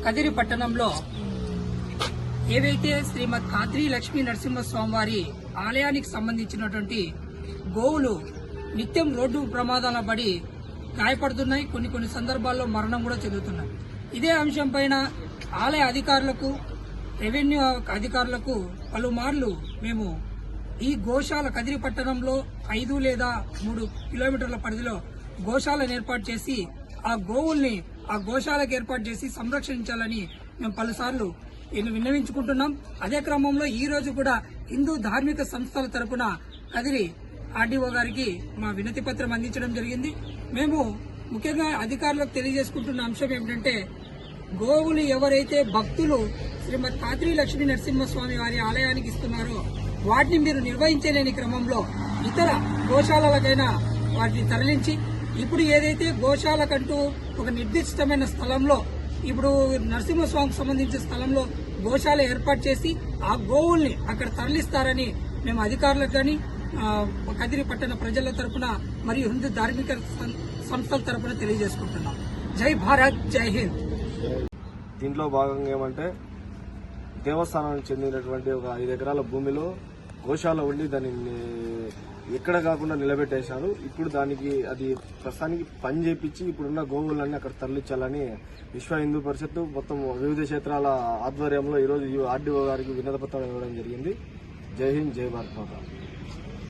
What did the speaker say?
కదిరి పట్టణంలో ఏవైతే శ్రీమద్ ఖాద్రి లక్ష్మీ నరసింహస్వామి వారి ఆలయానికి సంబంధించినటువంటి గోవులు నిత్యం రోడ్డు ప్రమాదాల పడి గాయపడుతున్నాయి, కొన్ని సందర్భాల్లో మరణం కూడా చెందుతున్నాయి. ఇదే అంశం పైన ఆలయ అధికారులకు, రెవెన్యూ అధికారులకు పలుమార్లు మేము ఈ గోశాల కదిరి పట్టణంలో 5 లేదా 3 కిలోమీటర్ల పరిధిలో గోశాలను ఏర్పాటు చేసి ఆ గోవుల్ని ఆ గోశాలకు ఏర్పాటు చేసి సంరక్షించాలని మేము పలుసార్లు విన్నవించుకుంటున్నాం. అదే క్రమంలో ఈ రోజు కూడా హిందూ ధార్మిక సంస్థల తరపున కదిరి ఆర్డీఓ గారికి మా వినతి పత్రం అందించడం జరిగింది. మేము ముఖ్యంగా అధికారులకు తెలియజేసుకుంటున్న అంశం ఏమిటంటే, గోవులు ఎవరైతే భక్తులు శ్రీమద్ ఖాద్రి లక్ష్మీ నరసింహస్వామి వారి ఆలయానికి ఇస్తున్నారో వాటిని మీరు నిర్వహించలేని క్రమంలో ఇతర గోశాలకైనా వాటిని తరలించి, ఇప్పుడు ఏదైతే గోశాలకంటూ ఒక నిర్దిష్టమైన స్థలంలో, ఇప్పుడు నరసింహస్వామికి సంబంధించిన స్థలంలో గోశాల ఏర్పాటు చేసి ఆ గోవుల్ని అక్కడ తరలిస్తారని మేము అధికారులకు కానీ కదిరి పట్టణ ప్రజల తరపున మరియు హిందూ ధార్మిక సంస్థల తరపున తెలియజేసుకుంటున్నాం. జై భారత్, జై హింద్. దీంట్లో భాగంగా ఏమంటే, దేవస్థానానికి చెందినటువంటి ఒక 5 ఎకరాల భూమిలో గోశాల ఉండి దాన్ని ఎక్కడ కాకుండా నిలబెట్టేశారు. ఇప్పుడు దానికి అది ప్రస్తుతానికి పని చేపించి ఇప్పుడున్న గోవులన్నీ అక్కడ తరలించాలని విశ్వ హిందూ పరిషత్తు మొత్తం వివిధ క్షేత్రాల ఆధ్వర్యంలో ఈరోజు ఆర్డీఓ గారికి వినతి పత్రం ఇవ్వడం జరిగింది. జై హింద్, జై భారత్ మాత.